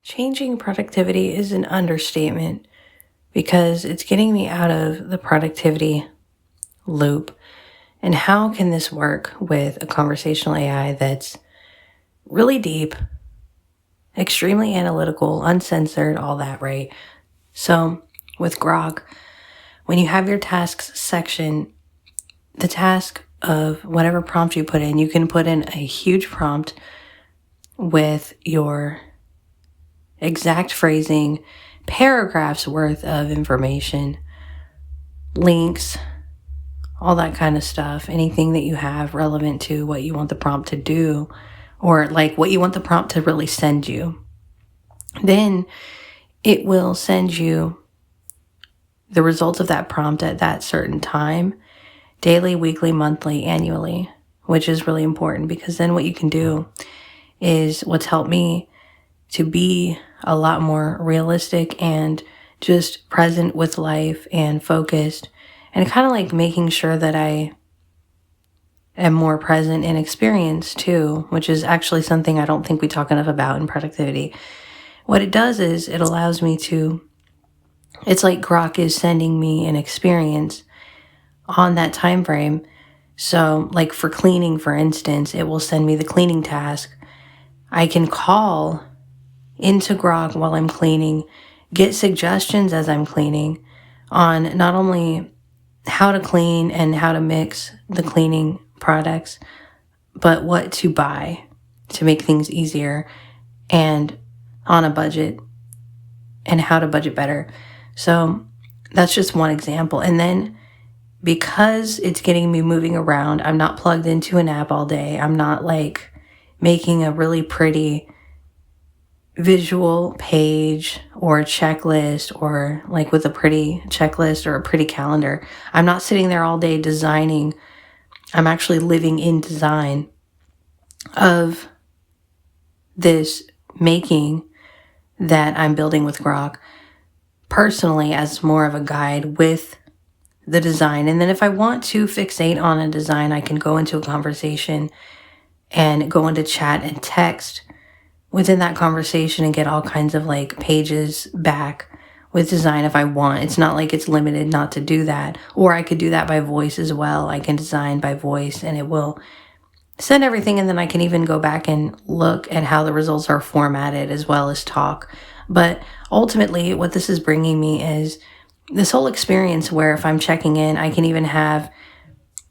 Changing productivity is an understatement because it's getting me out of the productivity loop. And how can this work with a conversational AI that's really deep, extremely analytical, uncensored, all that, right? So with Grok, when you have your tasks section, the task of whatever prompt you put in, you can put in a huge prompt with your exact phrasing, paragraphs worth of information, links, all that kind of stuff, anything that you have relevant to what you want the prompt to do, or like what you want the prompt to really send you. Then it will send you the results of that prompt at that certain time, daily, weekly, monthly, annually, which is really important because then what you can do is what's helped me to be a lot more realistic and just present with life and focused, and kind of like making sure that I am more present in experience too, which is actually something I don't think we talk enough about in productivity. What it does is it allows me to, it's like Grok is sending me an experience on that time frame. So like for cleaning, for instance, it will send me the cleaning task. I can call into Grok while I'm cleaning, get suggestions as I'm cleaning on not only how to clean and how to mix the cleaning products, but what to buy to make things easier and on a budget and how to budget better. So that's just one example. And then because it's getting me moving around, I'm not plugged into an app all day. I'm not like making a really pretty visual page or checklist or like with a pretty checklist or a pretty calendar. I'm not sitting there all day designing. I'm actually living in design of this making that I'm building with Grok personally as more of a guide with the design. And then if I want to fixate on a design, I can go into a conversation and go into chat and text within that conversation and get all kinds of like pages back with design if I want. It's not like it's limited not to do that. Or I could do that by voice as well. I can design by voice and it will send everything, and then I can even go back and look at how the results are formatted as well as talk. But ultimately, what this is bringing me is this whole experience where if I'm checking in, I can even have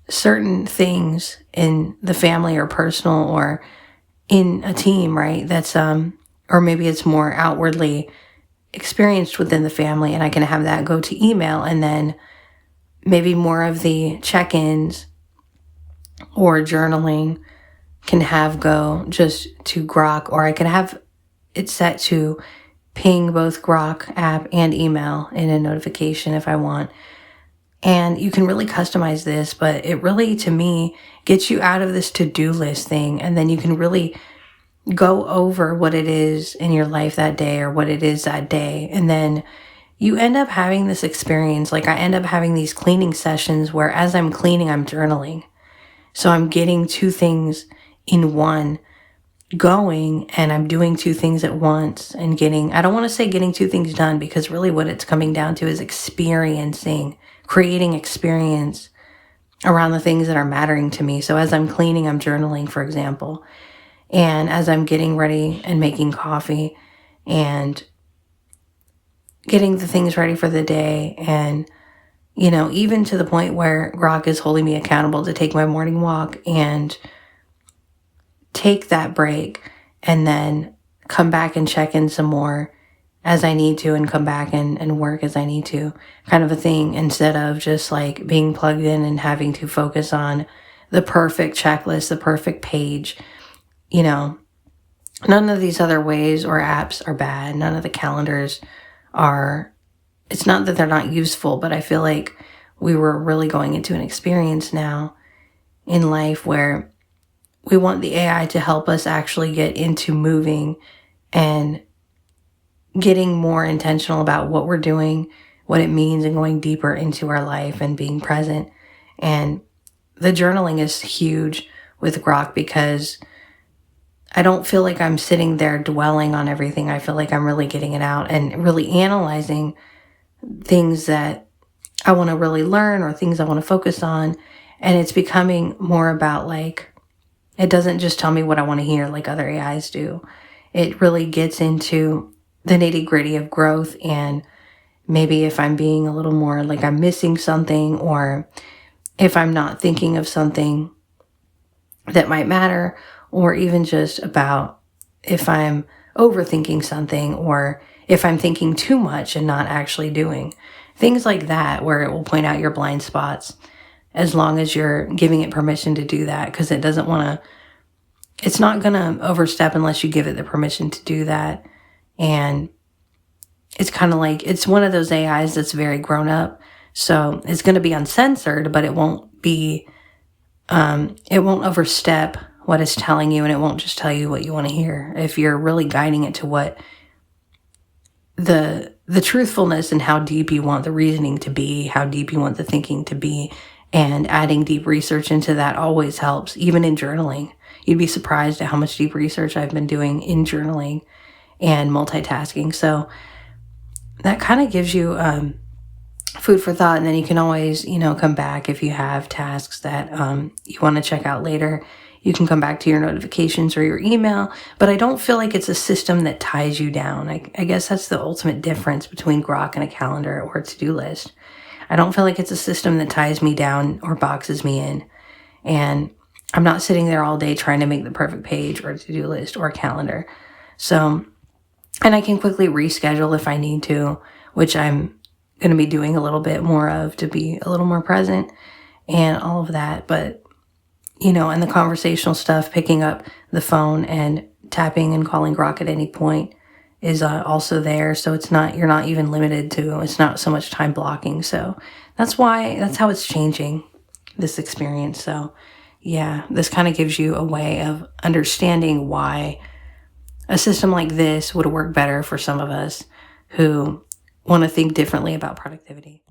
certain things in the family or personal or in a team, right? That's, or maybe it's more outwardly experienced within the family, and I can have that go to email, and then maybe more of the check-ins or journaling can have go just to Grok, or I can have it set to ping both Grok app and email in a notification if I want. And you can really customize this, but it really, to me, gets you out of this to-do list thing, and then you can really go over what it is in your life that day or what it is that day. And then you end up having this experience. Like I end up having these cleaning sessions where as I'm cleaning, I'm journaling. So I'm getting two things in one going, and I'm doing two things at once and getting, I don't want to say getting two things done, because really what it's coming down to is experiencing, creating experience around the things that are mattering to me. So as I'm cleaning, I'm journaling, for example. And as I'm getting ready and making coffee and getting the things ready for the day, and, you know, even to the point where Grok is holding me accountable to take my morning walk and take that break and then come back and check in some more as I need to and come back and work as I need to, kind of a thing, instead of just like being plugged in and having to focus on the perfect checklist, the perfect page. You know, none of these other ways or apps are bad. None of the calendars are, it's not that they're not useful, but I feel like we were really going into an experience now in life where we want the AI to help us actually get into moving and getting more intentional about what we're doing, what it means, and going deeper into our life and being present. And the journaling is huge with Grok because I don't feel like I'm sitting there dwelling on everything. I feel like I'm really getting it out and really analyzing things that I want to really learn or things I want to focus on. And it's becoming more about like, it doesn't just tell me what I want to hear like other AIs do. It really gets into the nitty gritty of growth, and maybe if I'm being a little more like I'm missing something, or if I'm not thinking of something that might matter, or even just about if I'm overthinking something, or if I'm thinking too much and not actually doing things like that, where it will point out your blind spots as long as you're giving it permission to do that, because it doesn't want to, it's not going to overstep unless you give it the permission to do that. And it's kind of like, it's one of those AIs that's very grown up. So it's going to be uncensored, but it won't be, it won't overstep what it's telling you, and it won't just tell you what you want to hear. If you're really guiding it to what the truthfulness and how deep you want the reasoning to be, how deep you want the thinking to be, and adding deep research into that always helps, even in journaling. You'd be surprised at how much deep research I've been doing in journaling and multitasking. So that kind of gives you food for thought. And then you can always, come back if you have tasks that you want to check out later. You can come back to your notifications or your email. But I don't feel like it's a system that ties you down. I guess that's the ultimate difference between Grok and a calendar or a to-do list. I don't feel like it's a system that ties me down or boxes me in. And I'm not sitting there all day trying to make the perfect page or a to-do list or a calendar. So, and I can quickly reschedule if I need to, which I'm going to be doing a little bit more of to be a little more present and all of that. But, and the conversational stuff, picking up the phone and tapping and calling Grok at any point is also there. So it's not, you're not even limited to, it's not so much time blocking. So that's how it's changing this experience. So yeah, this kind of gives you a way of understanding why a system like this would work better for some of us who want to think differently about productivity.